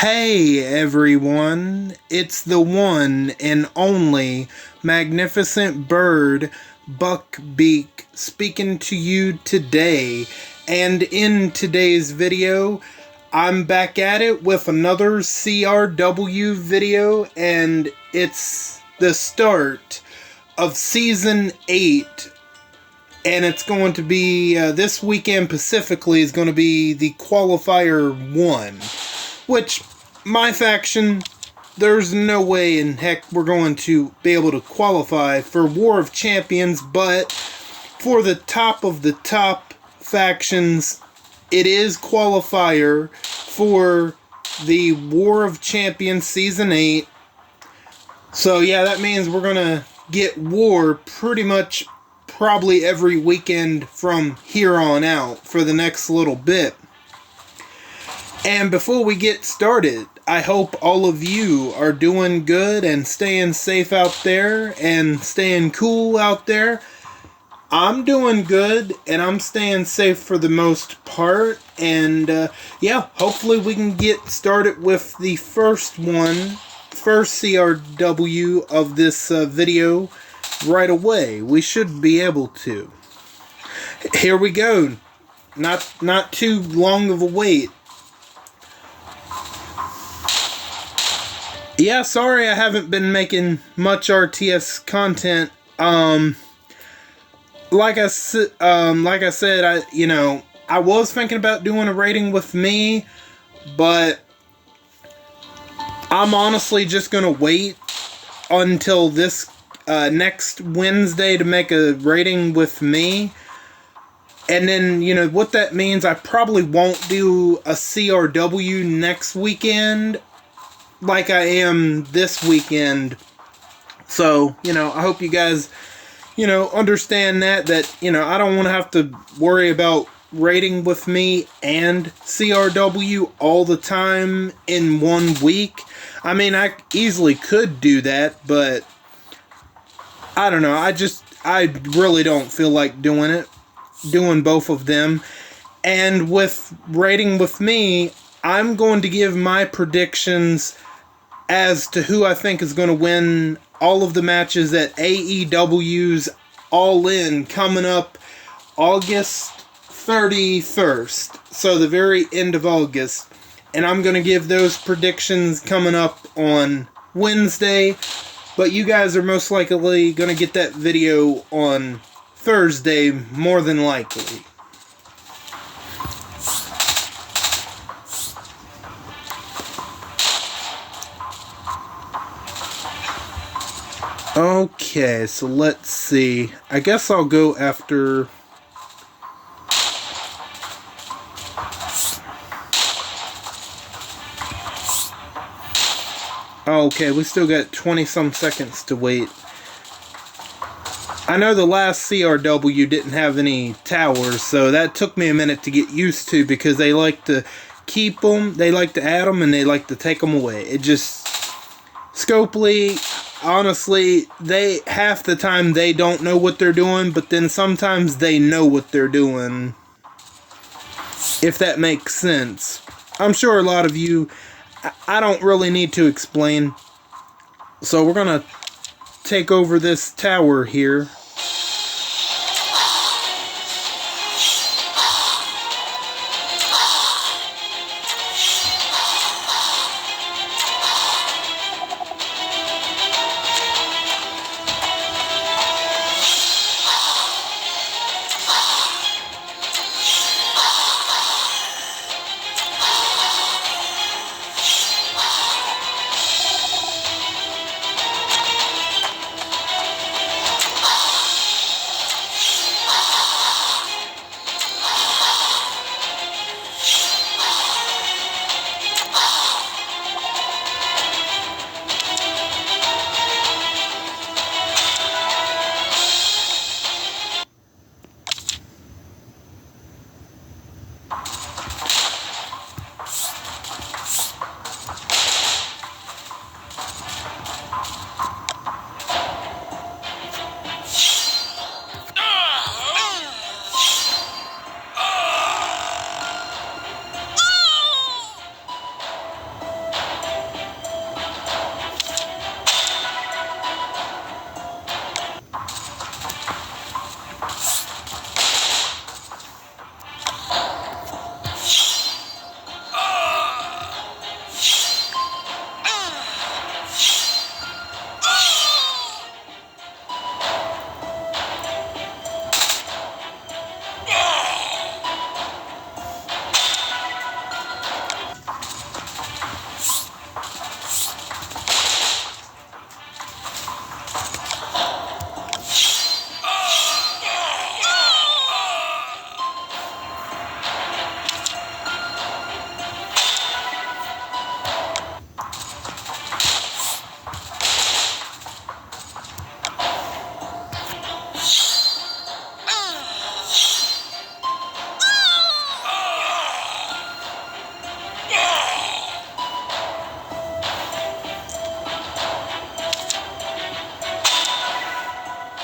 Hey everyone, it's the one and only magnificent bird, Beak, speaking to you today. And in today's video, I'm back at it with another CRW video, and it's the start of Season 8. And it's going to be, this weekend specifically, is going to be the Qualifier 1. Which, my faction, there's no way in heck we're going to be able to qualify for War of Champions, but for the top of the top factions, it is Qualifier for the War of Champions Season 8. So yeah, that means we're going to get War pretty much probably every weekend from here on out for the next little bit. And before we get started, I hope all of you are doing good and staying safe out there and staying cool out there. I'm doing good and I'm staying safe for the most part. And yeah, hopefully we can get started with the first CRW of this video right away. We should be able to. Here we go. Not too long of a wait. Yeah, sorry I haven't been making much RTS content. Like I said, I was thinking about doing a rating with me, but I'm honestly just gonna wait until this next Wednesday to make a rating with me. And then, what that means, I probably won't do a CRW next weekend like I am this weekend. So, I hope you guys, understand that I don't want to have to worry about rating with me and CRW all the time in 1 week. I mean, I easily could do that, but I don't know. I really don't feel like doing both of them. And with rating with me, I'm going to give my predictions as to who I think is going to win all of the matches at AEW's All In coming up August 31st. So the very end of August. And I'm going to give those predictions coming up on Wednesday. But you guys are most likely going to get that video on Thursday, more than likely. Okay, so let's see. I guess I'll go after... Okay, we still got 20-some seconds to wait. I know the last CRW didn't have any towers, so that took me a minute to get used to, because they like to keep them, they like to add them, and they like to take them away. It just... Scopely... Honestly, half the time they don't know what they're doing, but then sometimes they know what they're doing. If that makes sense. I'm sure a lot of you, I don't really need to explain. So we're gonna take over this tower here.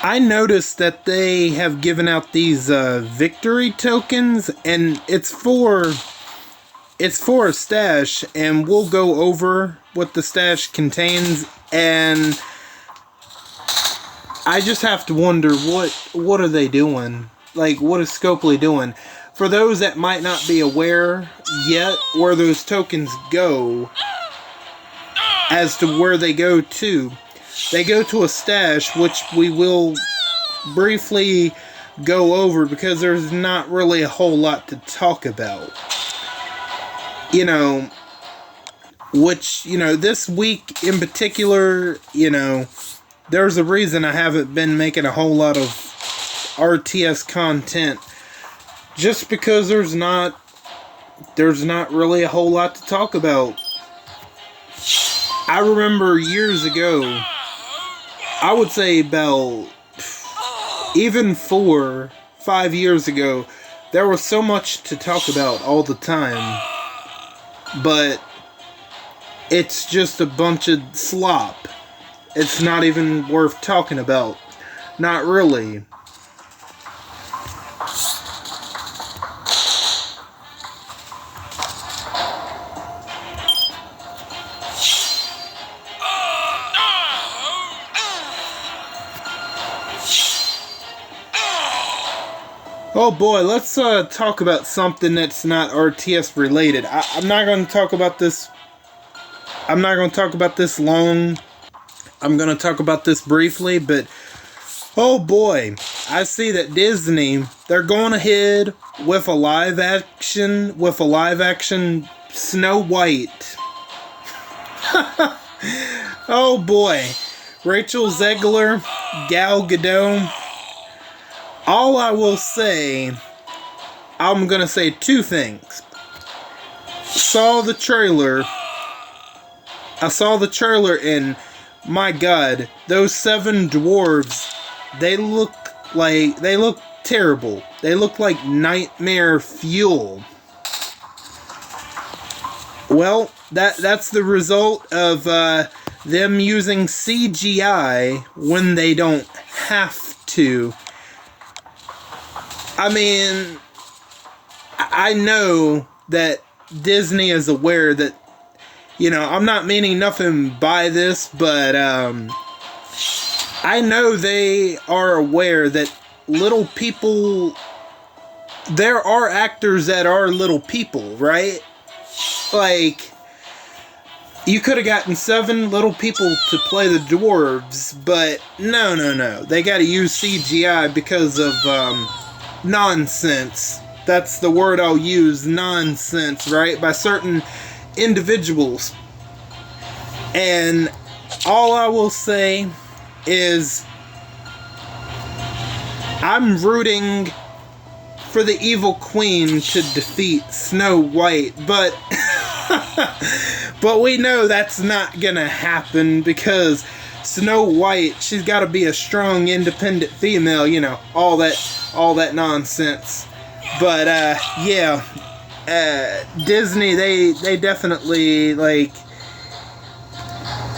I noticed that they have given out these victory tokens, and it's for a stash, and we'll go over what the stash contains, and I just have to wonder what are they doing? Like, what is Scopely doing? For those that might not be aware yet where those tokens go, as to where they go to a stash, which we will briefly go over because there's not really a whole lot to talk about. You know, which, this week in particular, there's a reason I haven't been making a whole lot of RTS content. Just because there's not really a whole lot to talk about. I remember years ago, I would say about even 4-5 years ago, there was so much to talk about all the time. But it's just a bunch of slop. It's not even worth talking about. Not really. Oh boy, let's talk about something that's not RTS related. I'm not going to talk about this. I'm not going to talk about this long. I'm going to talk about this briefly, but oh boy, I see that Disney, they're going ahead with a live action Snow White. Oh boy, Rachel Zegler, Gal Gadot. All I will say, I'm going to say two things. I saw the trailer and my god, those 7 dwarves, they look terrible. They look like nightmare fuel. Well, that's the result of them using CGI when they don't have to. I mean, I know that Disney is aware that, I'm not meaning nothing by this, but I know they are aware that little people, there are actors that are little people, right? Like, you could have gotten 7 little people to play the dwarves, but no. They gotta use CGI because of, nonsense. That's the word I'll use, nonsense, right? By certain individuals. And all I will say is I'm rooting for the evil queen to defeat Snow White, but but we know that's not gonna happen because Snow White, she's got to be a strong, independent female, all that nonsense. But yeah, Disney, they definitely, like,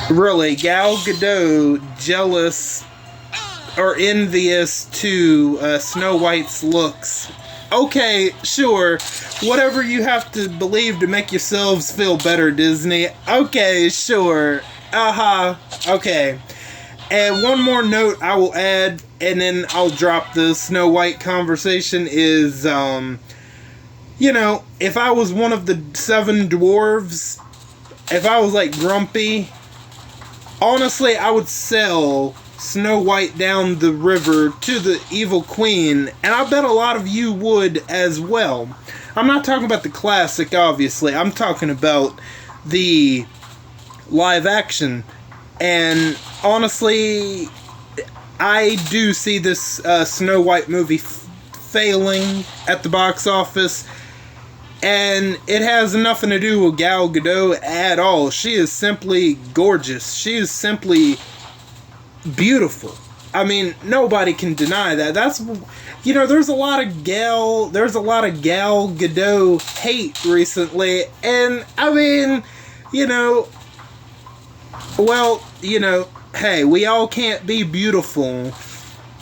really, Gal Gadot jealous or envious to Snow White's looks. Okay, sure, whatever you have to believe to make yourselves feel better, Disney. Okay, sure. Okay. And one more note I will add, and then I'll drop the Snow White conversation, is, if I was one of the 7 dwarves, if I was, like, grumpy, honestly, I would sell Snow White down the river to the evil queen, and I bet a lot of you would as well. I'm not talking about the classic, obviously. I'm talking about the live action. And honestly, I do see this Snow White movie failing at the box office. And it has nothing to do with Gal Gadot at all. She is simply gorgeous. She is simply beautiful. I mean, nobody can deny that. That's, there's a lot of Gal Gadot hate recently. And, I mean, well, hey, we all can't be beautiful.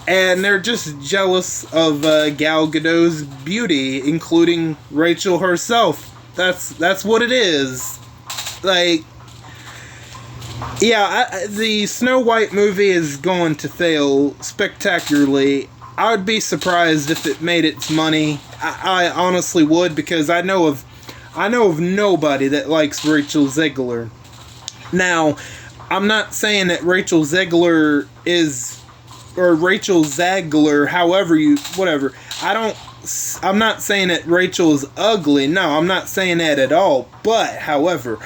and they're just jealous of Gal Gadot's beauty, including Rachel herself. That's what it is. Like, yeah, the Snow White movie is going to fail spectacularly. I would be surprised if it made its money. I honestly would, because I know of nobody that likes Rachel Zegler. Now, I'm not saying that Rachel Zegler is, or Rachel Zegler, however you, whatever. I'm not saying that Rachel is ugly. No, I'm not saying that at all. But, however,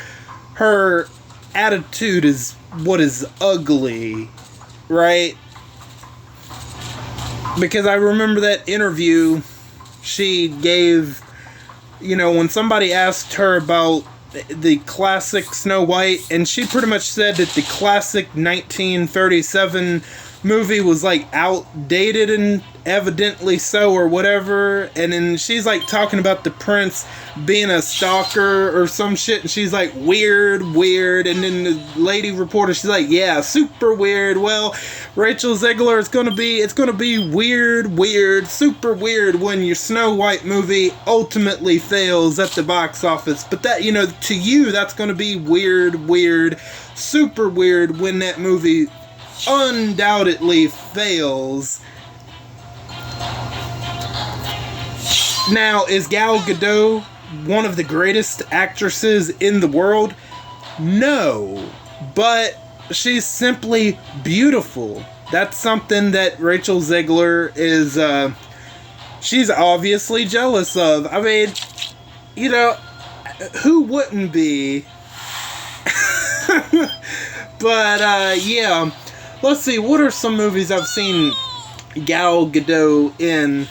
her attitude is what is ugly, right? Because I remember that interview she gave, when somebody asked her about the classic Snow White, and she pretty much said that the classic 1937 movie was like outdated, and evidently so, or whatever. And then she's like talking about the prince being a stalker or some shit, and she's like, weird. And then the lady reporter, she's like, yeah, super weird. Well, Rachel Zegler, it's gonna be weird, super weird when your Snow White movie ultimately fails at the box office. But that, to you, that's gonna be weird, super weird when that movie undoubtedly fails. Now, is Gal Gadot one of the greatest actresses in the world? No, but she's simply beautiful. That's something that Rachel Zegler is, she's obviously jealous of. I mean, who wouldn't be? But, yeah. Let's see, what are some movies I've seen Gal Gadot in?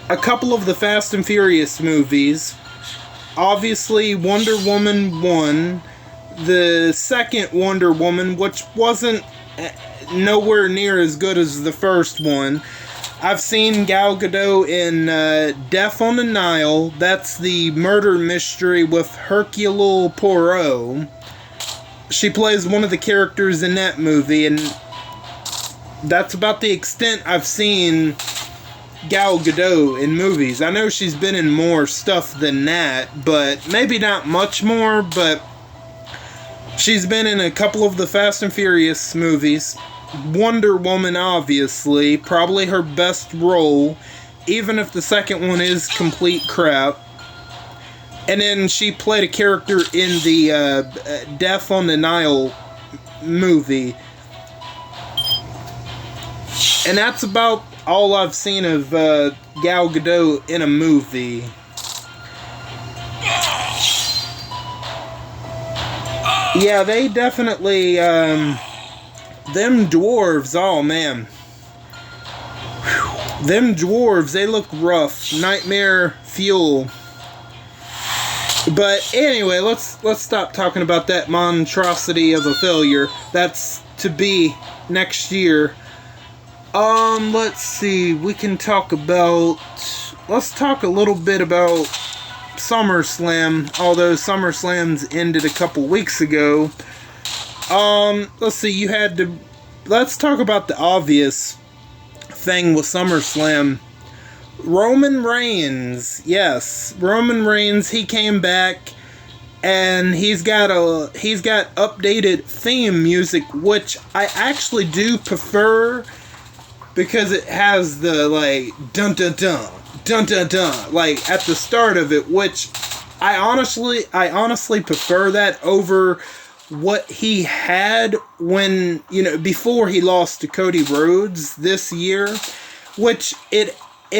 A couple of the Fast and Furious movies. Obviously, Wonder Woman 1. The second Wonder Woman, which wasn't nowhere near as good as the first one. I've seen Gal Gadot in Death on the Nile. That's the murder mystery with Hercule Poirot. She plays one of the characters in that movie, and that's about the extent I've seen Gal Gadot in movies. I know she's been in more stuff than that, but maybe not much more, but she's been in a couple of the Fast and Furious movies. Wonder Woman, obviously, probably her best role, even if the second one is complete crap. And then she played a character in the Death on the Nile movie. And that's about all I've seen of Gal Gadot in a movie. Yeah, they definitely, them dwarves, oh man. Whew. Them dwarves, they look rough. Nightmare fuel. But anyway, let's stop talking about that monstrosity of a failure. That's to be next year. Let's see. We can talk about... Let's talk a little bit about SummerSlam. Although SummerSlam's ended a couple weeks ago. Let's see. You had to... Let's talk about the obvious thing with SummerSlam. Roman Reigns, yes, Roman Reigns, he came back, and he's got updated theme music, which I actually do prefer, because it has the, like, dun dun dun, dun dun dun, like, at the start of it, which I honestly prefer that over what he had when, before he lost to Cody Rhodes this year, which it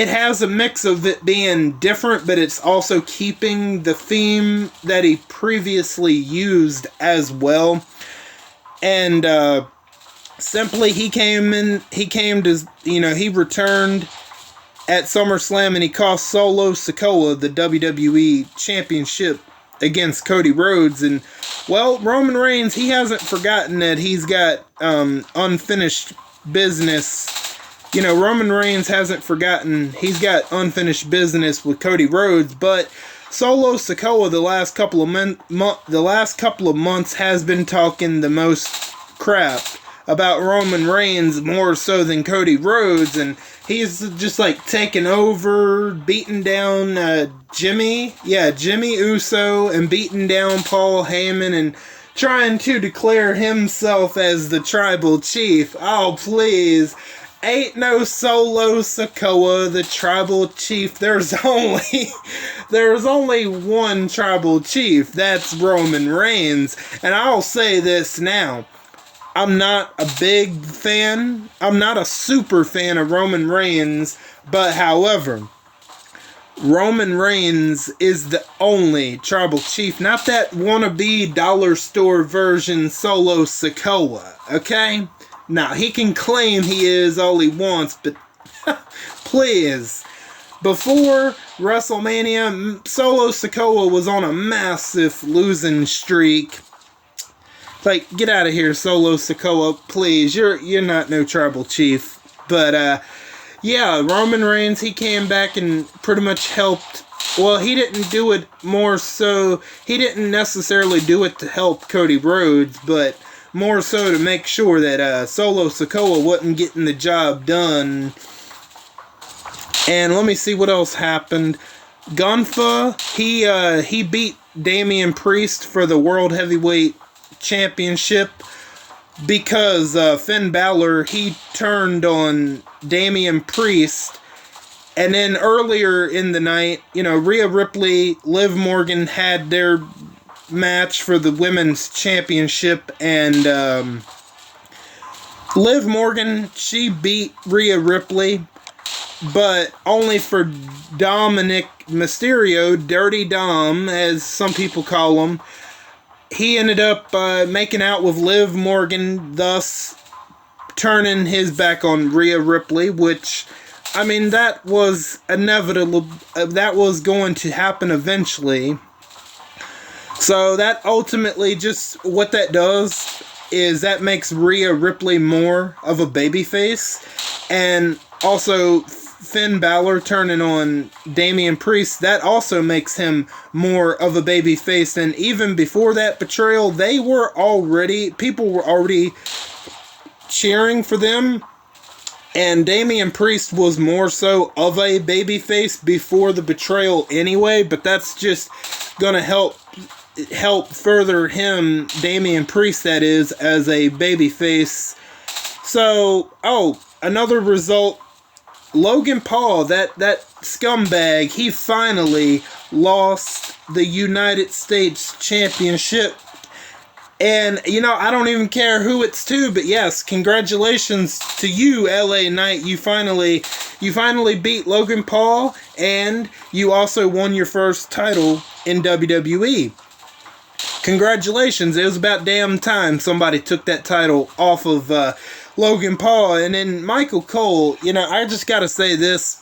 has a mix of it being different, but it's also keeping the theme that he previously used as well. And simply he returned at SummerSlam, and he cost Solo Sikoa the WWE Championship against Cody Rhodes. And, well, Roman Reigns, he hasn't forgotten that he's got unfinished business. Roman Reigns hasn't forgotten he's got unfinished business with Cody Rhodes, but Solo Sikoa the last couple of months has been talking the most crap about Roman Reigns more so than Cody Rhodes, and he's just like taking over, beating down Jimmy Uso, and beating down Paul Heyman, and trying to declare himself as the tribal chief. Oh, please. Ain't no Solo Sikoa, the tribal chief. There's only one tribal chief. That's Roman Reigns. And I'll say this now. I'm not a big fan. I'm not a super fan of Roman Reigns. But however, Roman Reigns is the only tribal chief. Not that wannabe dollar store version Solo Sikoa. Okay? Now, he can claim he is all he wants, but please. Before WrestleMania, Solo Sikoa was on a massive losing streak. Like, get out of here, Solo Sikoa, please. You're not no tribal chief. But, yeah, Roman Reigns, he came back and pretty much helped. Well, he didn't do it more so. He didn't necessarily do it to help Cody Rhodes, but more so to make sure that Solo Sikoa wasn't getting the job done. And let me see what else happened. Gunfa, he beat Damian Priest for the World Heavyweight Championship because Finn Balor, he turned on Damian Priest. And then earlier in the night, Rhea Ripley, Liv Morgan had their match for the women's championship, and Liv Morgan, she beat Rhea Ripley, but only for Dominic Mysterio, Dirty Dom, as some people call him. He ended up making out with Liv Morgan, thus turning his back on Rhea Ripley, which, I mean, that was inevitable. That was going to happen eventually. So that ultimately just, what that does is that makes Rhea Ripley more of a babyface. And also Finn Balor turning on Damian Priest, that also makes him more of a babyface. And even before that betrayal, people were already cheering for them. And Damian Priest was more so of a babyface before the betrayal anyway, but that's just gonna help further him, Damian Priest that is, as a babyface. So, another result, Logan Paul, that scumbag, he finally lost the United States Championship. And, I don't even care who it's to, but yes, congratulations to you, LA Knight. You finally beat Logan Paul, and you also won your first title in WWE. Congratulations. It was about damn time somebody took that title off of Logan Paul. And then Michael Cole, I just gotta say this.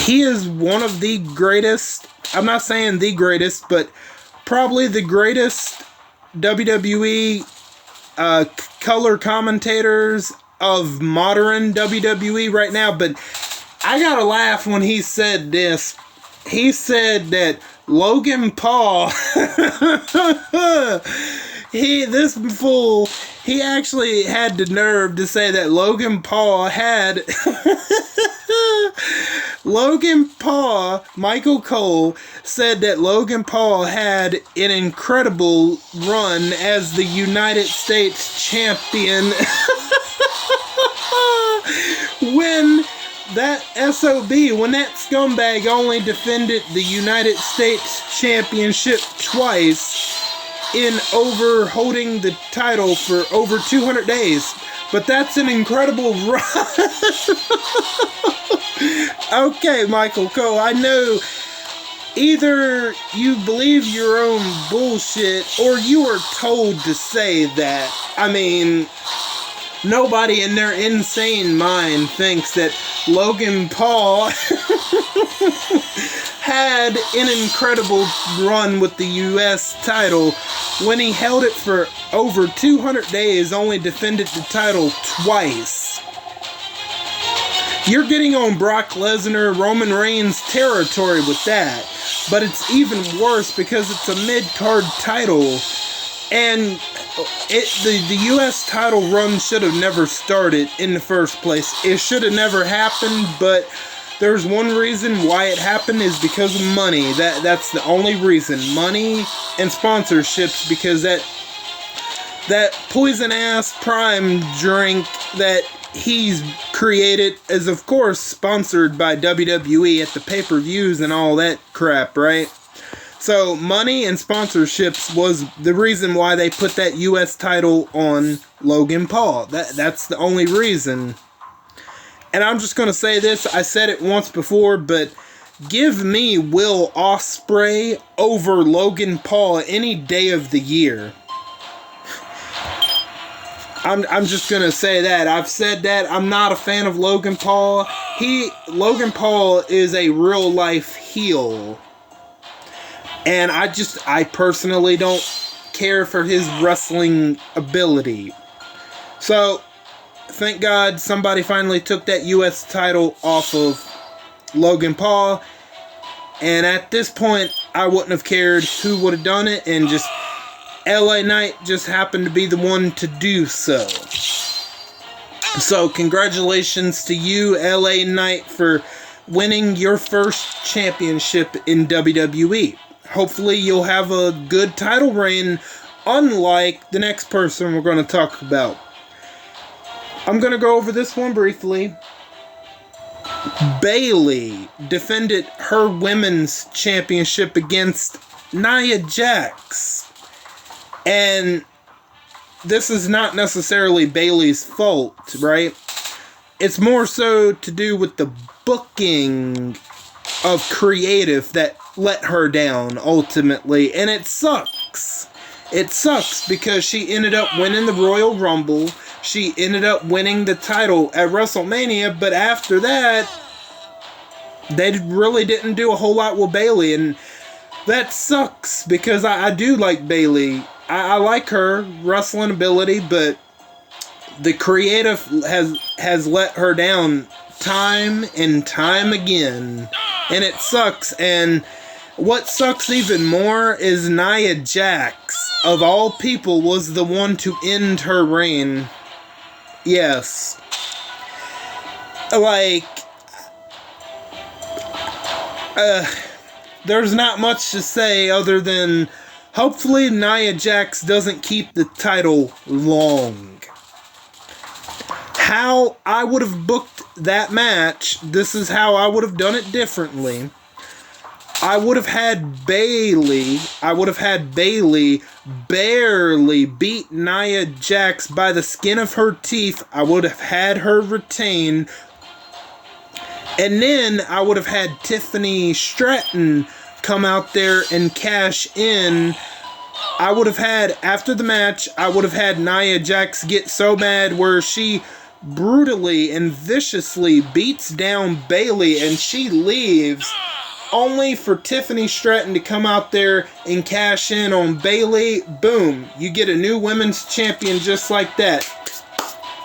He is one of the greatest, I'm not saying the greatest, but probably the greatest WWE color commentators of modern WWE right now. But I gotta laugh when he said this. He said that Logan Paul, this fool, he actually had the nerve to say that Logan Paul, Michael Cole, said that Logan Paul had an incredible run as the United States champion when that scumbag only defended the United States Championship twice in holding the title for over 200 days. But that's an incredible run. Okay, Michael Cole, I know either you believe your own bullshit or you are told to say that. I mean, nobody in their insane mind thinks that Logan Paul had an incredible run with the U.S. title when he held it for over 200 days, only defended the title twice. You're getting on Brock Lesnar, Roman Reigns territory with that. But it's even worse because it's a mid-card title. And the U.S. title run should have never started in the first place. It should have never happened, but there's one reason why it happened is because of money. That's the only reason. Money and sponsorships, because that poison-ass Prime drink that he's created is, of course, sponsored by WWE at the pay-per-views and all that crap, right? So, money and sponsorships was the reason why they put that U.S. title on Logan Paul. That's the only reason. And I'm just going to say this, I said it once before, but give me Will Ospreay over Logan Paul any day of the year. I'm just going to say that. I've said that. I'm not a fan of Logan Paul. Logan Paul is a real life heel. And I personally don't care for his wrestling ability. So, thank God somebody finally took that U.S. title off of Logan Paul. And at this point, I wouldn't have cared who would have done it. And just LA Knight just happened to be the one to do so. So, congratulations to you, LA Knight, for winning your first championship in WWE. Hopefully you'll have a good title reign, unlike the next person we're going to talk about. I'm going to go over this one briefly. Bayley defended her women's championship against Nia Jax. And this is not necessarily Bayley's fault, right? It's more so to do with the booking of creative that let her down ultimately, and it sucks. It sucks because she ended up winning the Royal Rumble. She ended up winning the title at WrestleMania, but after that, they really didn't do a whole lot with Bayley, and that sucks because I do like Bayley. I like her wrestling ability, but the creative has let her down time and time again, and it sucks. And what sucks even more is Nia Jax, of all people, was the one to end her reign. Yes. There's not much to say other than hopefully Nia Jax doesn't keep the title long. How I would have booked that match, this is how I would have done it differently. I would have had Bayley barely beat Nia Jax by the skin of her teeth. I would have had her retain. And then I would have had Tiffany Stratton come out there and cash in. I would have had, after the match, I would have had Nia Jax get so mad where she brutally and viciously beats down Bayley and she leaves, only for Tiffany Stratton to come out there and cash in on Bayley. Boom. You get a new women's champion just like that.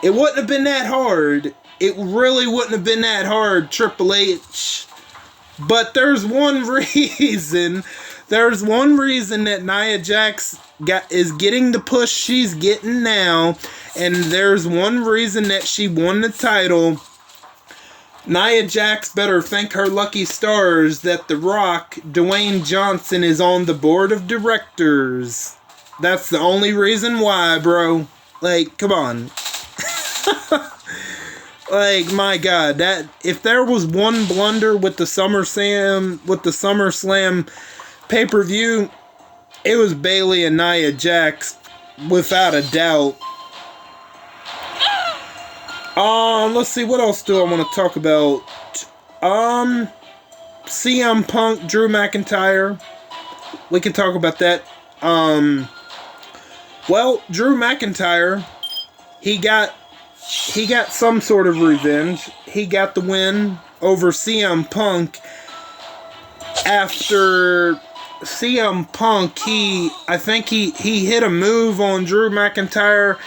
It wouldn't have been that hard. It really wouldn't have been that hard, Triple H. But there's one reason. There's one reason that Nia Jax is getting the push she's getting now. And there's one reason that she won the title. Nia Jax better thank her lucky stars that The Rock, Dwayne Johnson, is on the board of directors. That's the only reason why, bro. Like, come on. Like, my God, that if there was one blunder with the SummerSlam pay-per-view, it was Bayley and Nia Jax, without a doubt. Let's see, what else do I want to talk about? CM Punk, Drew McIntyre. We can talk about that. Well, Drew McIntyre, he got some sort of revenge. He got the win over CM Punk. After CM Punk, I think he hit a move on Drew McIntyre,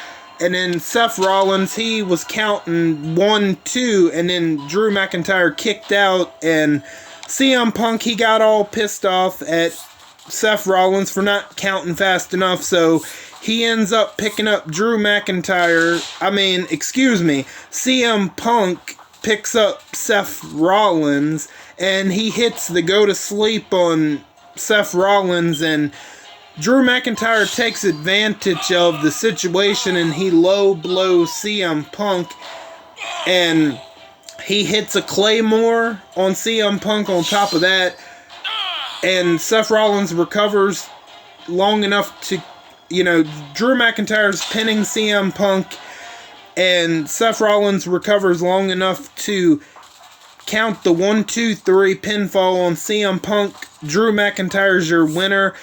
and then Seth Rollins, he was counting 1, 2, and then Drew McIntyre kicked out, and CM Punk, he got all pissed off at Seth Rollins for not counting fast enough, so he ends up picking up Drew McIntyre. CM Punk picks up Seth Rollins, and he hits the go to sleep on Seth Rollins, and Drew McIntyre takes advantage of the situation, and he low blows CM Punk, and he hits a Claymore on CM Punk on top of that, and Seth Rollins recovers long enough to, Drew McIntyre's pinning CM Punk, and Seth Rollins recovers long enough to count the 1, 2, 3 pinfall on CM Punk. Drew McIntyre's your winner,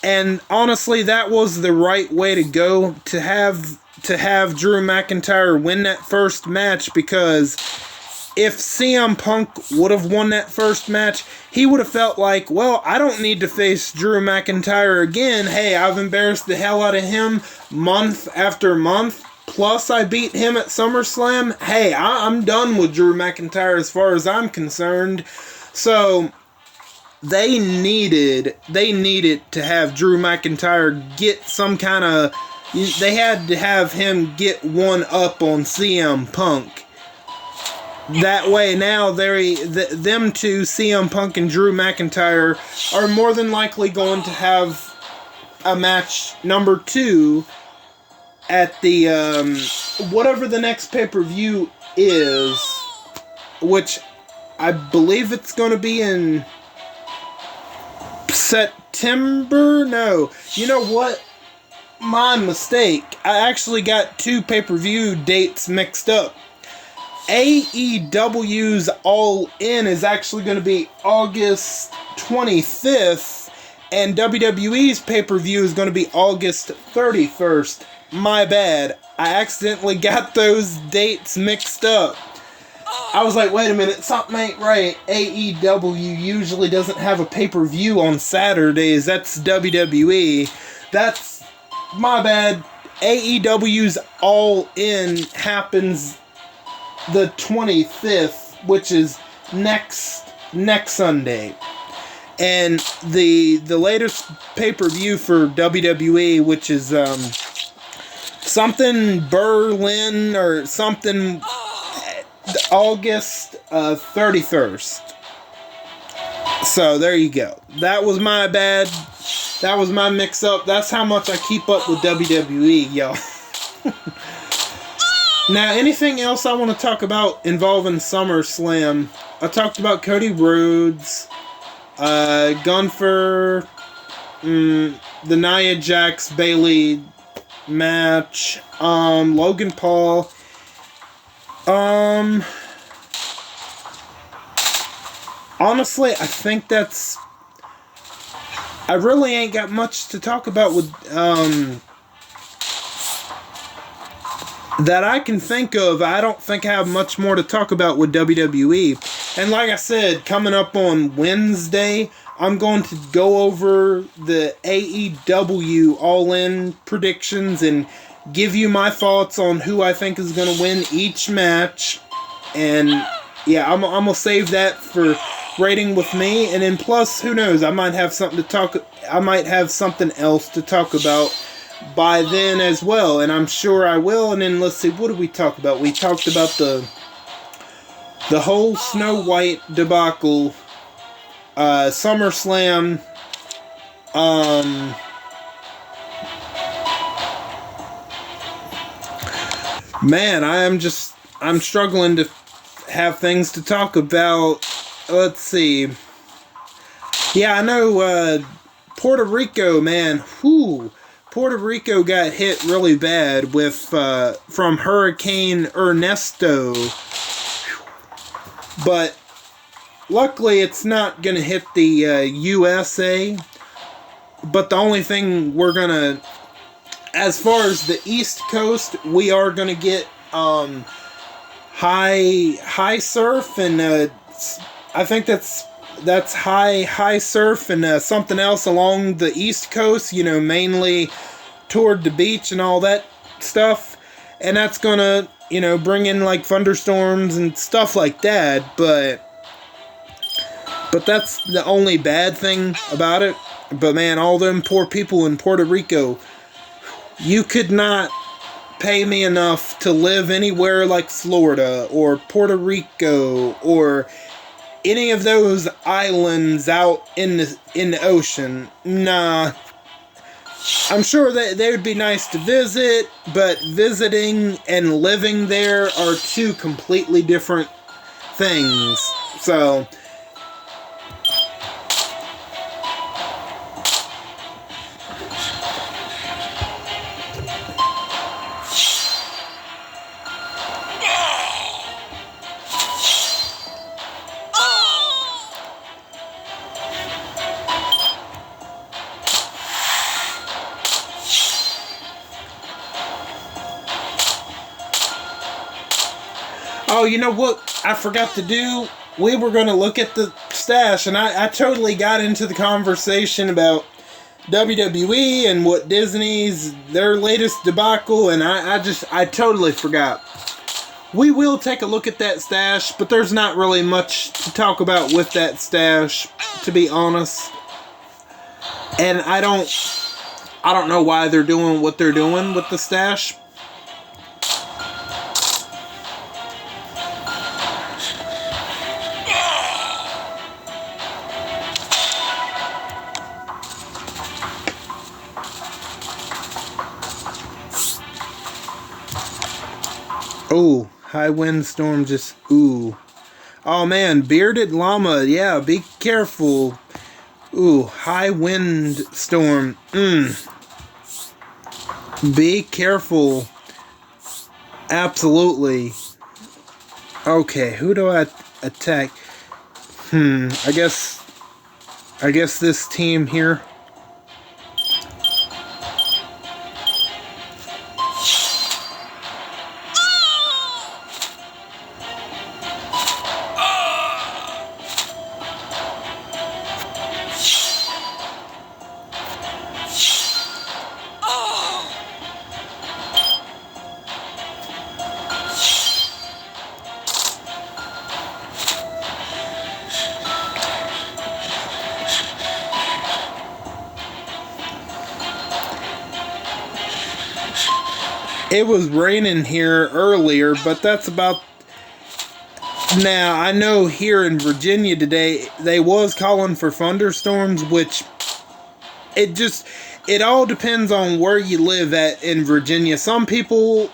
and honestly, that was the right way to go, to have Drew McIntyre win that first match, because if CM Punk would have won that first match, he would have felt like, well, I don't need to face Drew McIntyre again. Hey, I've embarrassed the hell out of him month after month. Plus, I beat him at SummerSlam. Hey, I'm done with Drew McIntyre as far as I'm concerned. So they needed to have Drew McIntyre get some kind of... They had to have him get one up on CM Punk. That way, now them two, CM Punk and Drew McIntyre, are more than likely going to have a match number 2 at the whatever the next pay-per-view is, which I believe it's going to be in September. No, you know what? My mistake. I actually got 2 pay-per-view dates mixed up. AEW's All In is actually going to be August 25th, and WWE's pay-per-view is going to be August 31st. My bad. I accidentally got those dates mixed up. I was like, wait a minute, something ain't right. AEW usually doesn't have a pay-per-view on Saturdays. That's WWE. That's my bad. AEW's All In happens the 25th, which is next Sunday. And the latest pay-per-view for WWE, which is something Berlin or something, August 31st. So there you go. That was my bad. That was my mix-up. That's how much I keep up with WWE, y'all. Now, anything else I want to talk about involving SummerSlam? I talked about Cody Rhodes, Gunther, the Nia Jax Bayley match, Logan Paul. Honestly, I think that's... I really ain't got much to talk about with, that I can think of. I don't think I have much more to talk about with WWE. And like I said, coming up on Wednesday, I'm going to go over the AEW All-In predictions and give you my thoughts on who I think is going to win each match. And yeah, I'm going to save that for rating with me. And then plus, who knows, I might have something else to talk about by then as well, and I'm sure I will. And then let's see, what did we talk about? We talked about the whole Snow White debacle, SummerSlam, man, I'm struggling to have things to talk about. Let's see. Yeah, I know, Puerto Rico, man, whew. Puerto Rico got hit really bad with from Hurricane Ernesto, but luckily it's not gonna hit the USA. But the only thing we're gonna, as far as the East Coast, we are gonna get high surf, and I think that's high surf and something else along the East Coast, mainly toward the beach and all that stuff. And that's gonna, bring in like thunderstorms and stuff like that. But that's the only bad thing about it. But man, all them poor people in Puerto Rico, You could not pay me enough to live anywhere like Florida or Puerto Rico or any of those islands out in the ocean. Nah. I'm sure that they would be nice to visit, but visiting and living there are two completely different things. So, oh, you know what I forgot to do? We were going to look at the stash, and I totally got into the conversation about WWE and what Disney's, their latest debacle, and I totally forgot. We will take a look at that stash, but there's not really much to talk about with that stash, to be honest. And I don't know why they're doing what they're doing with the stash. Oh, high wind storm just, ooh. Oh man, bearded llama, yeah, be careful. Ooh, high wind storm, Be careful. Absolutely. Okay, who do I attack? I guess this team here. It was raining here earlier, but that's about... Now, I know here in Virginia today, they was calling for thunderstorms, which... It all depends on where you live at in Virginia. Some people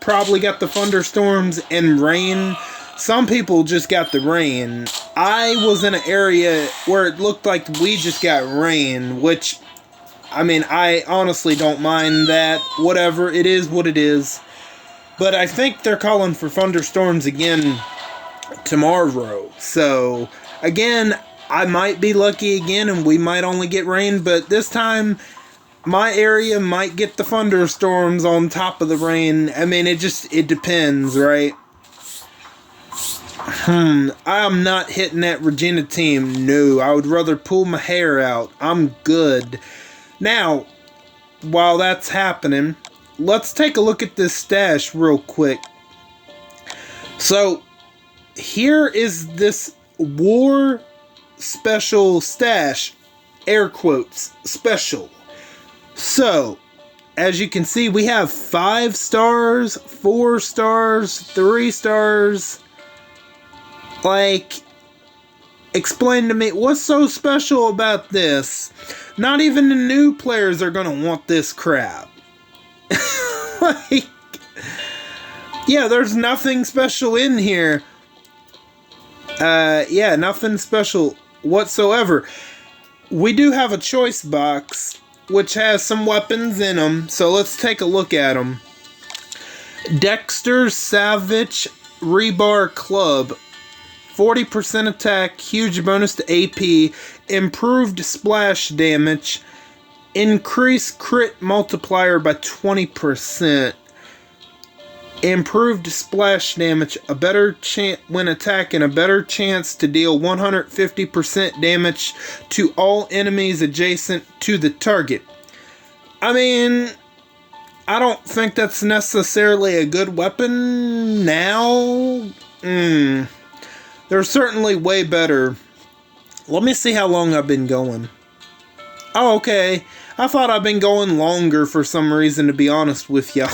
probably got the thunderstorms and rain. Some people just got the rain. I was in an area where it looked like we just got rain, which... I mean, I honestly don't mind that. Whatever, it is what it is. But I think they're calling for thunderstorms again tomorrow. So, again, I might be lucky again and we might only get rain. But this time, my area might get the thunderstorms on top of the rain. I mean, it depends, right? I'm not hitting that Regina team. No, I would rather pull my hair out. I'm good. Now, while that's happening, let's take a look at this stash real quick. So, here is this war special stash. Air quotes, special. So, as you can see, we have 5 stars, 4 stars, 3 stars. Like... Explain to me, what's so special about this? Not even the new players are gonna want this crap. Like, yeah, there's nothing special in here. Yeah, nothing special whatsoever. We do have a choice box, which has some weapons in them, so let's take a look at them. Dexter Savage Rebar Club. 40% attack, huge bonus to AP, improved splash damage, increase crit multiplier by 20%, improved splash damage, a better chance when attacking, a better chance to deal 150% damage to all enemies adjacent to the target. I mean, I don't think that's necessarily a good weapon now. They're certainly way better. Let me see how long I've been going. Oh, okay. I thought I've been going longer for some reason, to be honest with y'all.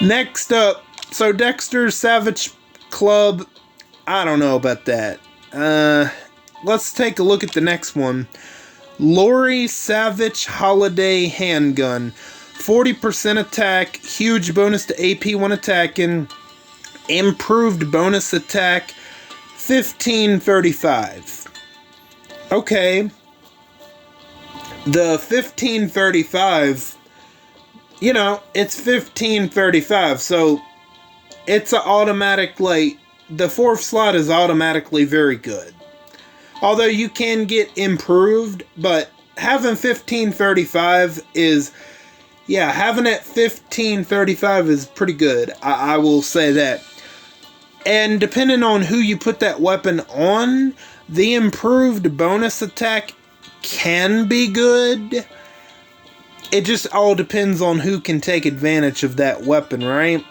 Next up, so Dexter's Savage Club, I don't know about that. Let's take a look at the next one. Lori Savage Holiday Handgun. 40% attack, huge bonus to AP when attacking, improved bonus attack, 1535. Okay. The 1535, you know, it's 1535, so it's an automatic, like, the 4th slot is automatically very good. Although you can get improved, but having 1535 is, yeah, having it 1535 is pretty good. I will say that. And depending on who you put that weapon on, the improved bonus attack can be good. It just all depends on who can take advantage of that weapon, right?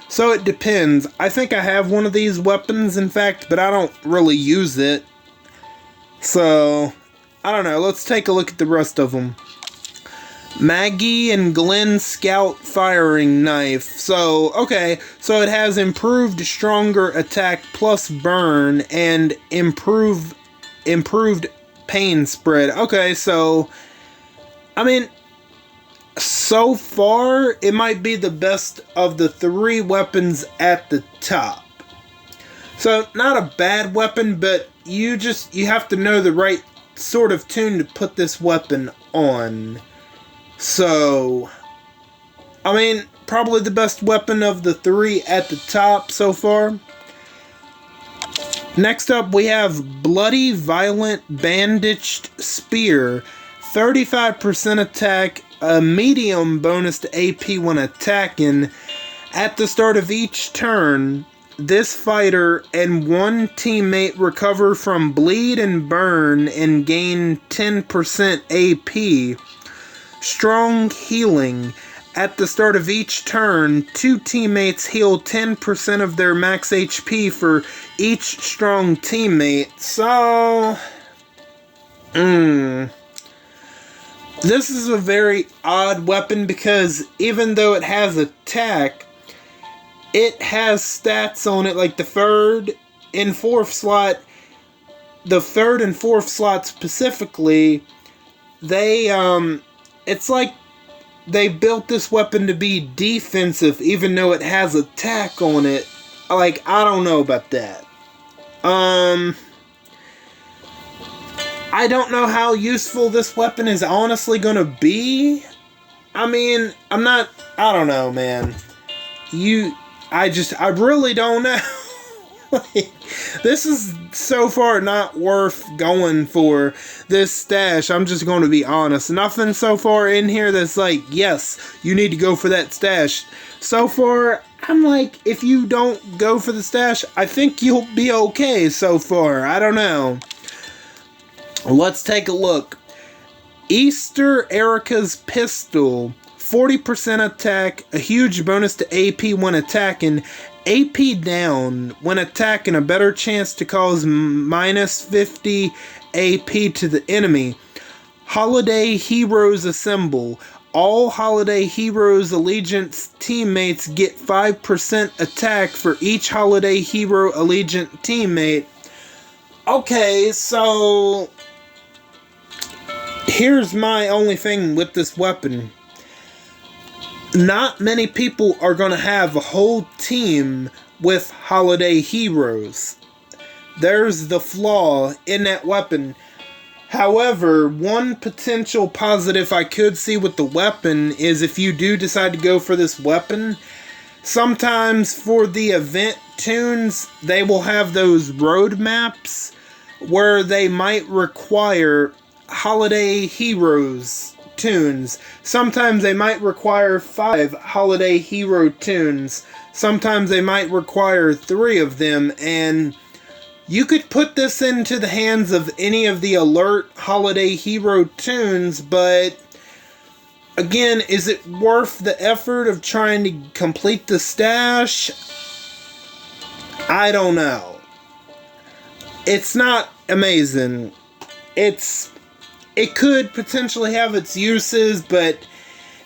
So it depends. I think I have one of these weapons, in fact, but I don't really use it. So, I don't know. Let's take a look at the rest of them. Maggie and Glenn Scout Firing Knife. So, okay. So it has improved stronger attack plus burn and improved pain spread. Okay, so, I mean, so far, it might be the best of the 3 weapons at the top. So, not a bad weapon, but you have to know the right sort of tune to put this weapon on. So, I mean, probably the best weapon of the 3 at the top so far. Next up, we have Bloody Violent Bandaged Spear. 35% attack, a medium bonus to AP when attacking. At the start of each turn, this fighter and one teammate recover from bleed and burn and gain 10% AP. Strong healing. At the start of each turn, 2 teammates heal 10% of their max HP for each strong teammate. So, this is a very odd weapon because even though it has attack, it has stats on it, like the 3rd and 4th slot. The 3rd and 4th slot specifically, it's like they built this weapon to be defensive even though it has attack on it. Like, I don't know about that. I don't know how useful this weapon is honestly gonna be. I mean, I don't know, man. I really don't know. Like, this is so far not worth going for this stash. I'm just going to be honest. Nothing so far in here that's like, yes, you need to go for that stash. So far, I'm like, if you don't go for the stash, I think you'll be okay so far. I don't know. Let's take a look. Easter Erica's Pistol. 40% attack, a huge bonus to AP when attacking. AP down when attacking, a better chance to cause minus 50 AP to the enemy. Holiday Heroes Assemble. All Holiday Heroes Allegiance teammates get 5% attack for each Holiday Hero Allegiant teammate. Okay, so here's my only thing with this weapon. Not many people are going to have a whole team with Holiday Heroes. There's the flaw in that weapon. However, one potential positive I could see with the weapon is if you do decide to go for this weapon, sometimes for the event tunes, they will have those road maps where they might require Holiday Heroes tunes. Sometimes they might require 5 Holiday Hero tunes. Sometimes they might require 3 of them, and you could put this into the hands of any of the alert Holiday Hero tunes, but again, is it worth the effort of trying to complete the stash? I don't know. It's not amazing. It's it could potentially have its uses, but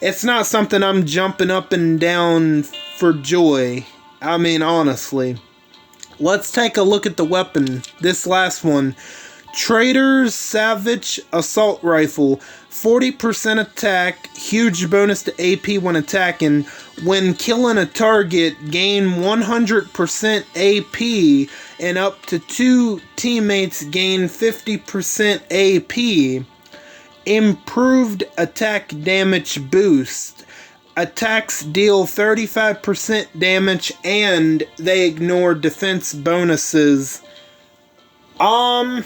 it's not something I'm jumping up and down for joy. I mean, honestly. Let's take a look at the weapon. This last one. Trader's Savage Assault Rifle. 40% attack. Huge bonus to AP when attacking. When killing a target, gain 100% AP. And up to 2 teammates gain 50% AP. Improved attack damage boost. Attacks deal 35% damage and they ignore defense bonuses. Out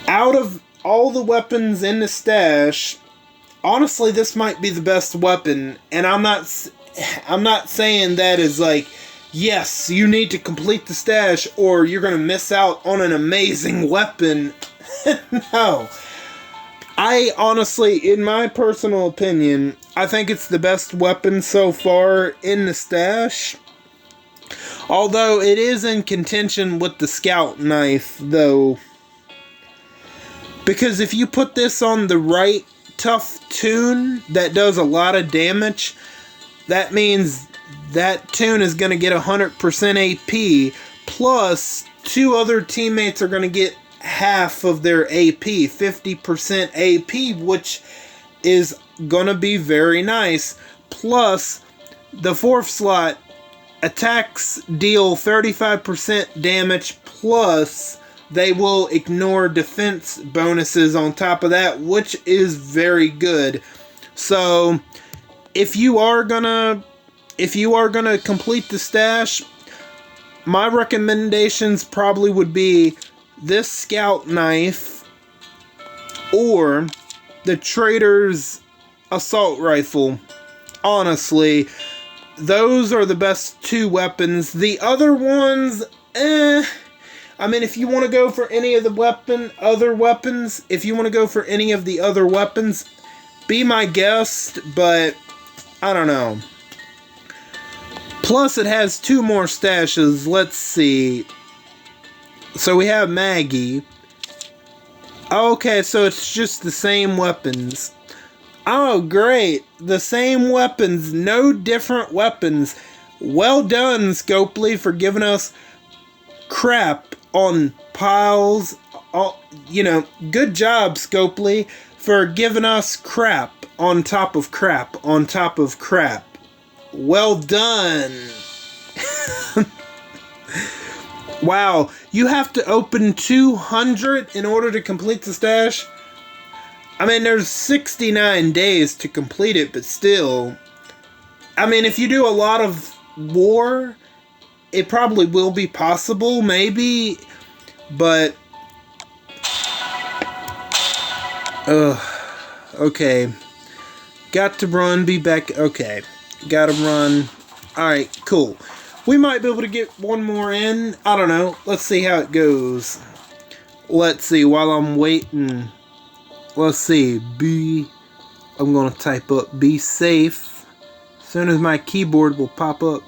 of all the weapons in the stash, honestly, this might be the best weapon. And I'm not saying that as like, yes, you need to complete the stash or you're going to miss out on an amazing weapon. No. I honestly, in my personal opinion, I think it's the best weapon so far in the stash. Although it is in contention with the scout knife, though. Because if you put this on the right tough tune that does a lot of damage, that means that tune is going to get 100% AP. Plus, 2 other teammates are going to get half of their AP, 50% AP, which is gonna be very nice. Plus, the 4th slot, attacks deal 35% damage, plus they will ignore defense bonuses on top of that, which is very good. So, if you are gonna complete the stash, my recommendations probably would be this scout knife or the Trader's assault rifle. Honestly, those are the best 2 weapons. The other ones, I mean, if you want to go for any of the other weapons, be my guest, but I don't know. Plus, it has 2 more stashes. Let's see. So we have Maggie. Okay, so it's just the same weapons. Oh, great. The same weapons. No different weapons. Well done, Scopely, for giving us crap on piles. Good job, Scopely, for giving us crap on top of crap on top of crap. Well done. Wow, you have to open 200 in order to complete the stash? I mean, there's 69 days to complete it, but still. I mean, if you do a lot of war, it probably will be possible, maybe. But, okay. Got to run, be back. Okay, gotta run. Alright, cool. We might be able to get one more in. I don't know. Let's see how it goes. Let's see, while I'm waiting. Let's see. I'm going to type up be safe. As soon as my keyboard will pop up.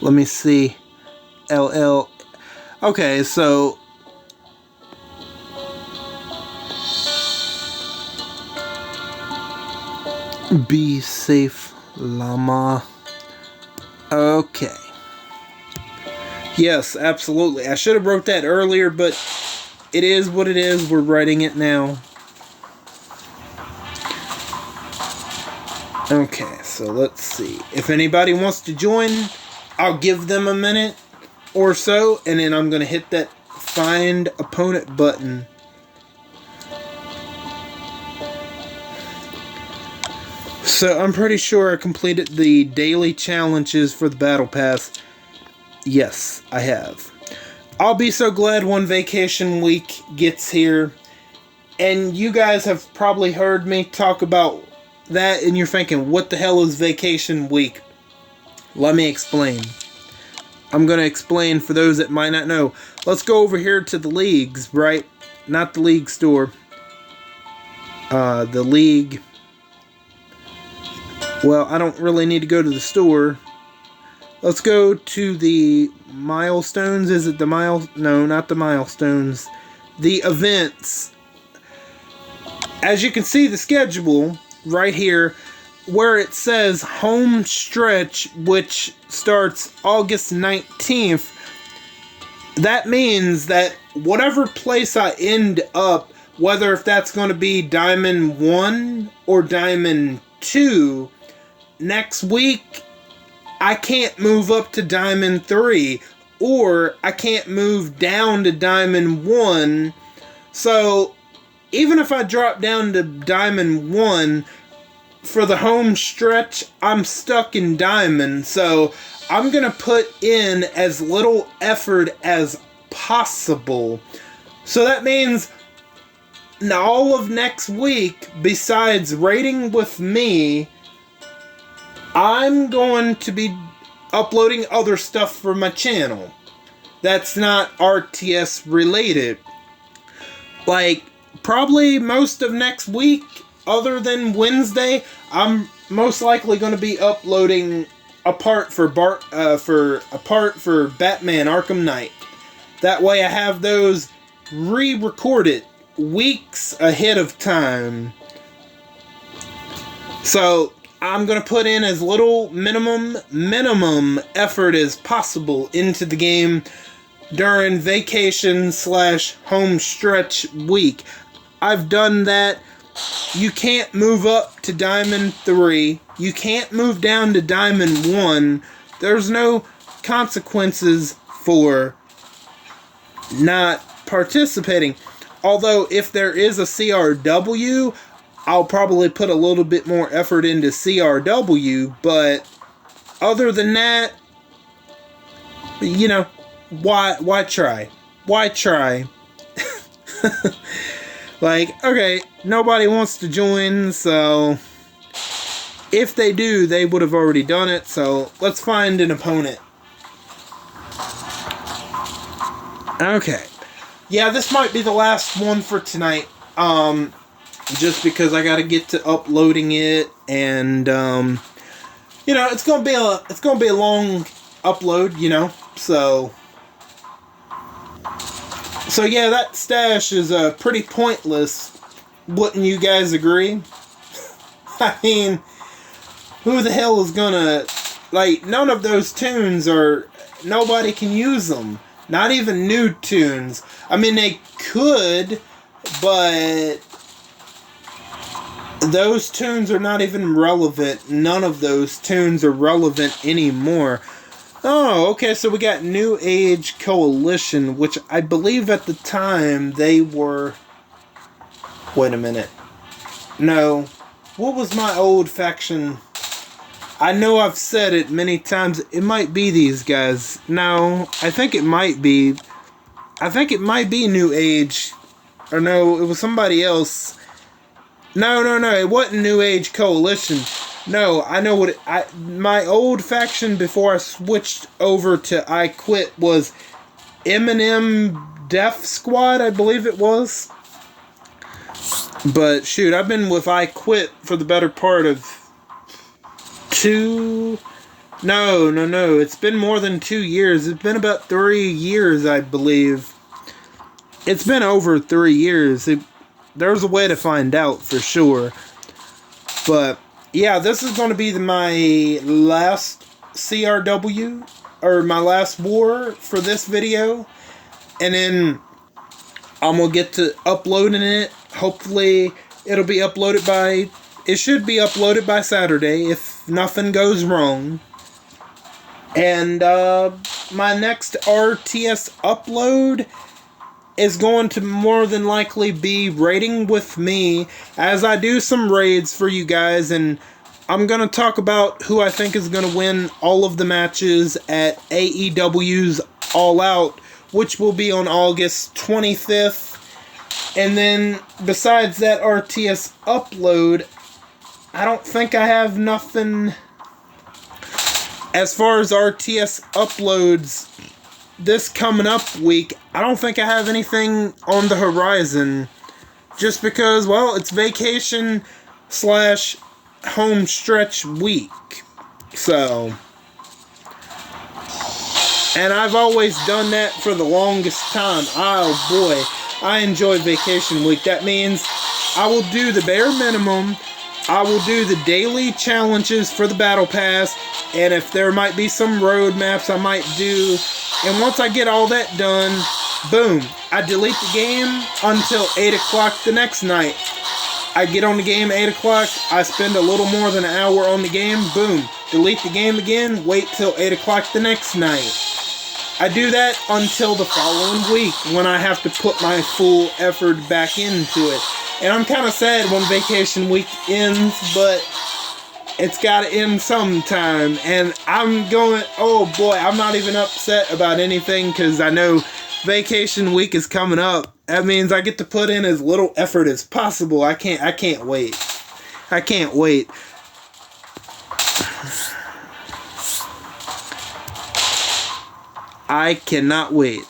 Let me see. LL. Okay, so be safe, llama. Okay. Yes, absolutely. I should have wrote that earlier, but it is what it is. We're writing it now. Okay, so let's see. If anybody wants to join, I'll give them a minute or so, and then I'm going to hit that find opponent button. So I'm pretty sure I completed the daily challenges for the Battle Pass. Yes, I have. I'll be so glad when vacation week gets here. And you guys have probably heard me talk about that and you're thinking, what the hell is vacation week? Let me explain. I'm going to explain for those that might not know. Let's go over here to the leagues, right? Not the league store. The league. Well, I don't really need to go to the store. let's go to the milestones. Is it the No, not the milestones. The events. As you can see, the schedule right here, where it says home stretch, which starts August 19th, that means that whatever place I end up, whether if that's going to be Diamond 1 or Diamond 2, next week, I can't move up to Diamond 3, or I can't move down to Diamond 1. So, even if I drop down to Diamond 1, for the home stretch, I'm stuck in Diamond. So, I'm going to put in as little effort as possible. So that means all of next week, besides raiding with me, I'm going to be uploading other stuff for my channel that's not RTS related. Like, probably most of next week, other than Wednesday, I'm most likely going to be uploading a part for Batman Arkham Knight. That way I have those re-recorded weeks ahead of time. So I'm going to put in as little minimum effort as possible into the game during vacation / home stretch week. I've done that. You can't move up to Diamond 3. You can't move down to Diamond 1. There's no consequences for not participating. Although, if there is a CRW, I'll probably put a little bit more effort into CRW. But other than that, you know, why try? Why try? Like, okay, nobody wants to join, so if they do, they would have already done it, so let's find an opponent. Okay. Yeah, this might be the last one for tonight, just because I gotta get to uploading it, and, you know, it's gonna be a long upload, you know, so yeah, that stash is pretty pointless. Wouldn't you guys agree? I mean, who the hell is gonna... Like, none of those tunes are... Nobody can use them. Not even new tunes. I mean, they could, but... Those tunes are not even relevant. None of those tunes are relevant anymore. Oh, okay, so we got New Age Coalition, which I believe at the time they were... Wait a minute. No. What was my old faction? I know I've said it many times. It might be these guys. No, I think it might be. I think it might be New Age. Or no, it was somebody else. No, it wasn't New Age Coalition. No, I know what my old faction before I switched over to I Quit was Eminem Death Squad, I believe it was. But shoot, I've been with I Quit for the better part of 2... No, it's been more than 2 years. It's been about 3 years, I believe. It's been over 3 years. There's a way to find out for sure. But yeah, this is going to be my last CRW, or my last war for this video. And then I'm going to get to uploading it. Hopefully it'll be uploaded by... It should be uploaded by Saturday if nothing goes wrong. And my next RTS upload is going to more than likely be raiding with me as I do some raids for you guys, and I'm going to talk about who I think is going to win all of the matches at AEW's All Out, which will be on August 25th. And then besides that RTS upload, I don't think I have nothing as far as RTS uploads this coming up week. I don't think I have anything on the horizon, just because, well, it's vacation / home stretch week. So And I've always done that for the longest time. Oh boy, I enjoy vacation week. That means I will do the bare minimum. I will do the daily challenges for the battle pass. And if there might be some road maps I might do. And once I get all that done, boom, I delete the game until 8 o'clock the next night. I get on the game 8 o'clock, I spend a little more than an hour on the game, boom, delete the game again, wait till 8 o'clock the next night. I do that until the following week when I have to put my full effort back into it. And I'm kind of sad when vacation week ends, but it's got to end sometime. And I'm going, oh boy, I'm not even upset about anything because I know vacation week is coming up. That means I get to put in as little effort as possible. I can't wait. I can't wait. I cannot wait.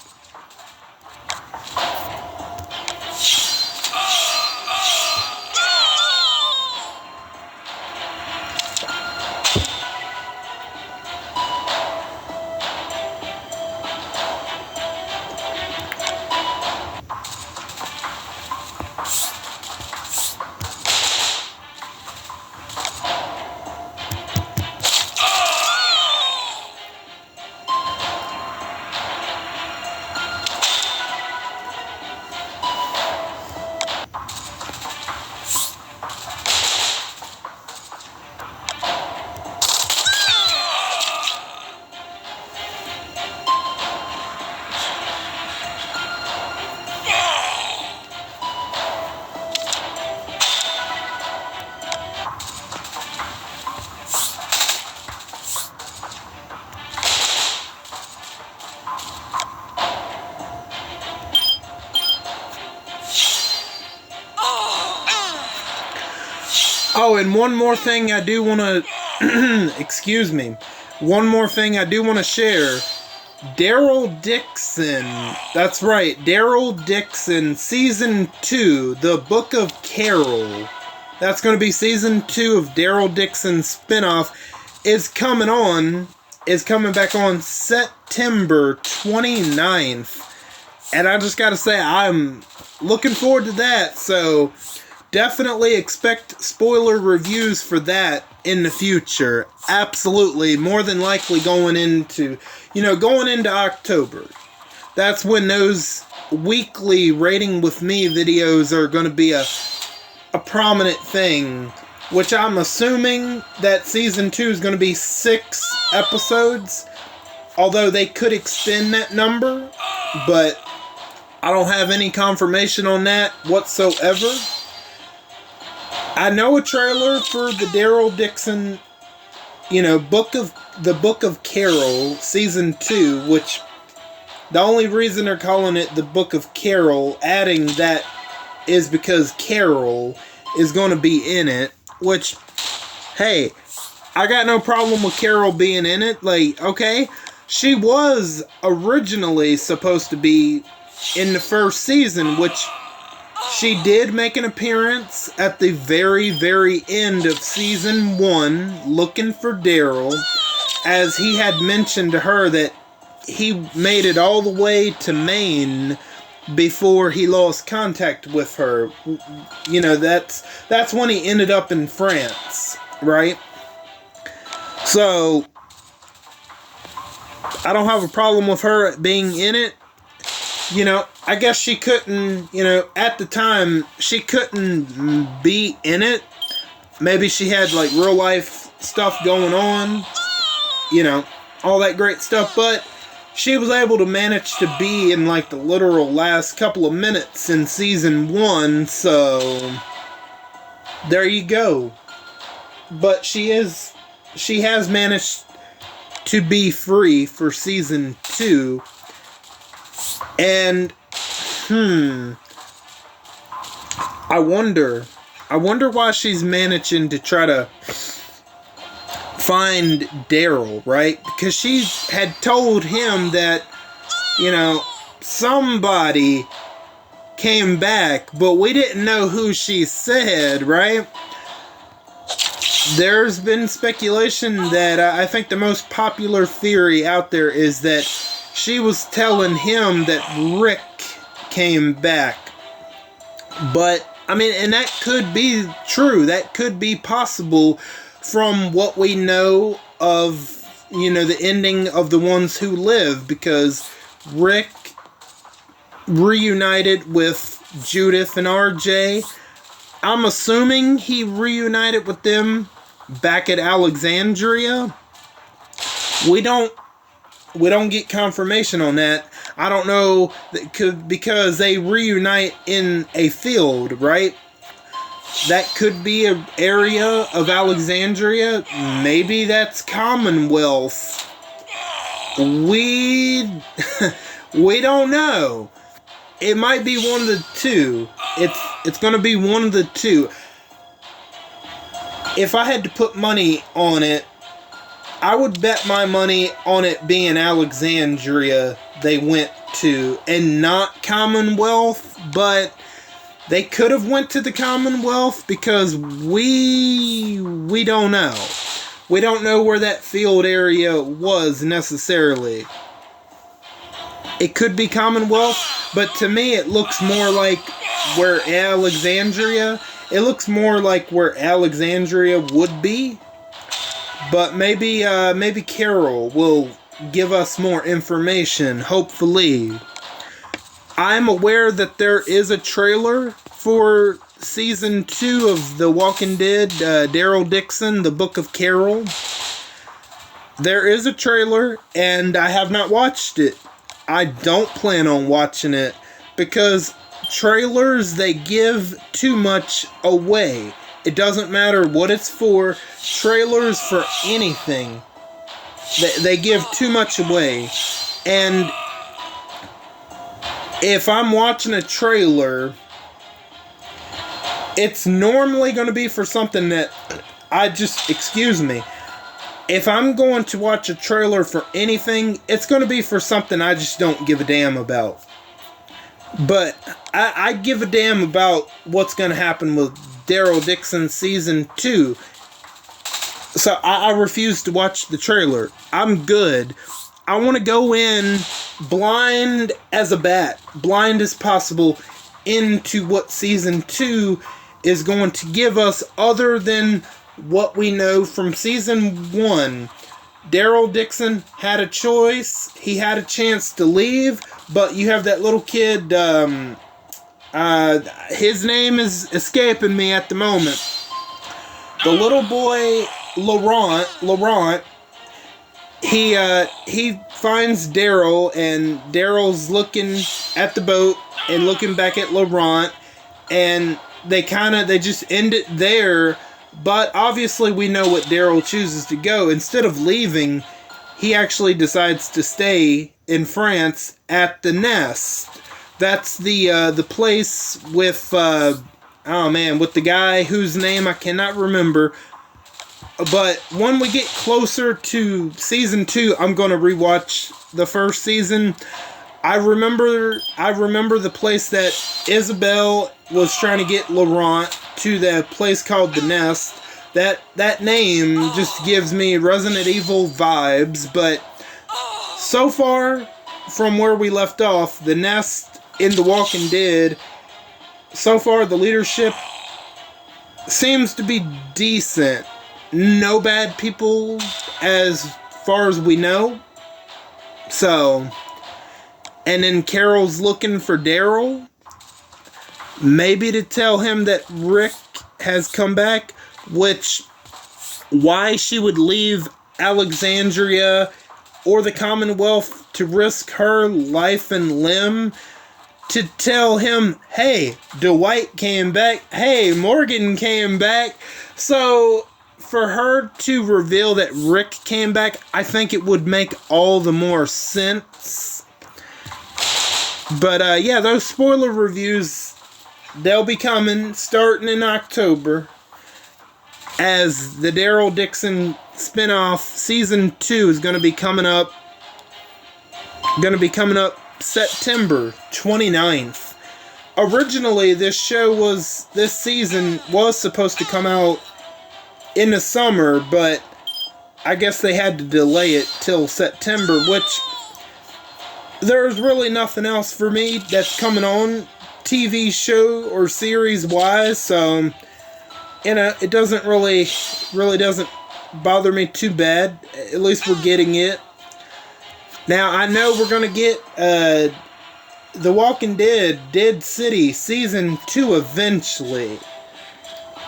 Oh, and one more thing I do want to, excuse me, one more thing I do want to share. Daryl Dixon, that's right, Daryl Dixon, Season 2, The Book of Carol. That's going to be Season 2 of Daryl Dixon's spinoff, is coming back on September 29th. And I just got to say, I'm looking forward to that, so definitely expect spoiler reviews for that in the future. Absolutely. More than likely going into October. That's when those weekly Rating With Me videos are going to be a prominent thing. Which I'm assuming that Season 2 is going to be 6 episodes. Although they could extend that number. But I don't have any confirmation on that whatsoever. I know a trailer for the Daryl Dixon, The Book of Carol, Season 2, which the only reason they're calling it The Book of Carol, adding that, is because Carol is going to be in it, which, hey, I got no problem with Carol being in it. Like, okay, she was originally supposed to be in the first season, which she did make an appearance at the very, very end of Season 1, looking for Daryl, as he had mentioned to her that he made it all the way to Maine before he lost contact with her. That's when he ended up in France, right? So, I don't have a problem with her being in it. I guess she couldn't, at the time, she couldn't be in it. Maybe she had, like, real life stuff going on, all that great stuff. But she was able to manage to be in, like, the literal last couple of minutes in Season 1, so there you go. But she has managed to be free for Season 2. And, I wonder why she's managing to try to find Daryl, right? Because she had told him that, somebody came back, but we didn't know who she said, right? There's been speculation that I think the most popular theory out there is that she was telling him that Rick came back. But, I mean, and that could be true. That could be possible from what we know of, you know, the ending of The Ones Who Live, because Rick reunited with Judith and RJ. I'm assuming he reunited with them back at Alexandria. We don't get confirmation on that. I don't know, because they reunite in a field, right? That could be an area of Alexandria. Maybe that's Commonwealth. We don't know. It might be one of the two. It's going to be one of the two. If I had to put money on it, I would bet my money on it being Alexandria they went to and not Commonwealth, but they could have went to the Commonwealth because we don't know. We don't know where that field area was necessarily. It could be Commonwealth, but to me it looks more like where Alexandria, it looks more like where Alexandria would be. But maybe Carol will give us more information, hopefully. I'm aware that there is a trailer for Season 2 of The Walking Dead, Daryl Dixon, The Book of Carol. There is a trailer, and I have not watched it. I don't plan on watching it, because trailers, they give too much away. It doesn't matter what it's for. Trailers for anything, they give too much away. And if I'm watching a trailer, it's normally going to be for something that excuse me. If I'm going to watch a trailer for anything, it's going to be for something I just don't give a damn about. But I give a damn about what's going to happen with Daryl Dixon Season 2. So I refuse to watch the trailer. I'm good. I want to go in blind as a bat, blind as possible, into what Season 2 is going to give us, other than what we know from Season 1. Daryl Dixon had a choice. He had a chance to leave, but you have that little kid, his name is escaping me at the moment. The little boy, Laurent, he finds Daryl, and Daryl's looking at the boat and looking back at Laurent, and they just end it there. But obviously we know what Daryl chooses to go. Instead of leaving, he actually decides to stay in France at the Nest. That's the place with with the guy whose name I cannot remember. But when we get closer to Season 2, I'm going to rewatch the first season. I remember the place that Isabel was trying to get Laurent to, the place called the Nest. That name just gives me Resident Evil vibes, but so far from where we left off, the Nest in The Walking Dead, so far the leadership seems to be decent. No bad people as far as we know. So, and then Carol's looking for Daryl, maybe to tell him that Rick has come back, which, why she would leave Alexandria or the Commonwealth to risk her life and limb to tell him, hey, Dwight came back, hey, Morgan came back. So for her to reveal that Rick came back, I think it would make all the more sense. But yeah, those spoiler reviews, they'll be coming starting in October, as the Daryl Dixon spinoff Season 2 is going to be coming up. September 29th. Originally, this season was supposed to come out in the summer, but I guess they had to delay it till September, which there's really nothing else for me that's coming on TV show or series wise, so it doesn't really doesn't bother me too bad. At least we're getting it. Now I know we're gonna get The Walking Dead Dead City Season 2 eventually.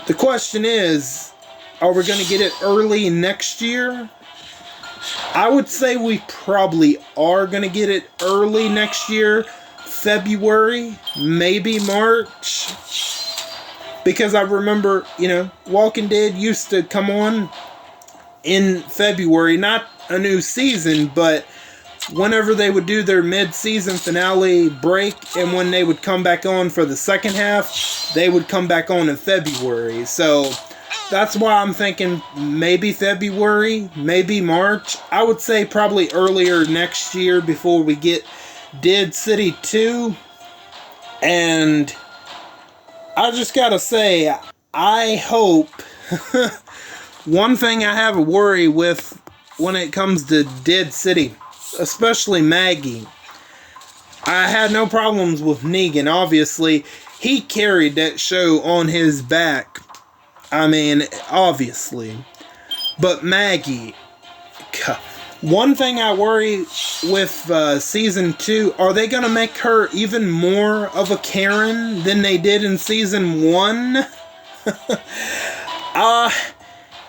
The question is, are we gonna get it early next year? I would say we probably are going to get it early next year. February, maybe March. Because I remember, Walking Dead used to come on in February. Not a new season, but whenever they would do their mid-season finale break, and when they would come back on for the second half, they would come back on in February. So that's why I'm thinking maybe February, maybe March. I would say probably earlier next year before we get Dead City 2. And I just gotta say, I hope... one thing I have a worry with when it comes to Dead City, especially Maggie. I had no problems with Negan, obviously. He carried that show on his back. I mean, obviously. But Maggie, one thing I worry with Season 2, are they going to make her even more of a Karen than they did in Season 1?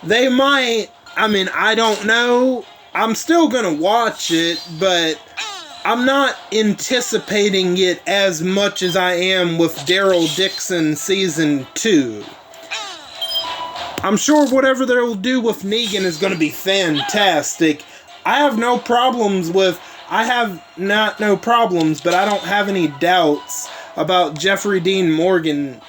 They might. I mean, I don't know. I'm still going to watch it, but I'm not anticipating it as much as I am with Daryl Dixon Season 2. I'm sure whatever they'll do with Negan is going to be fantastic. I have no problems with... I have not no problems, but I don't have any doubts about Jeffrey Dean Morgan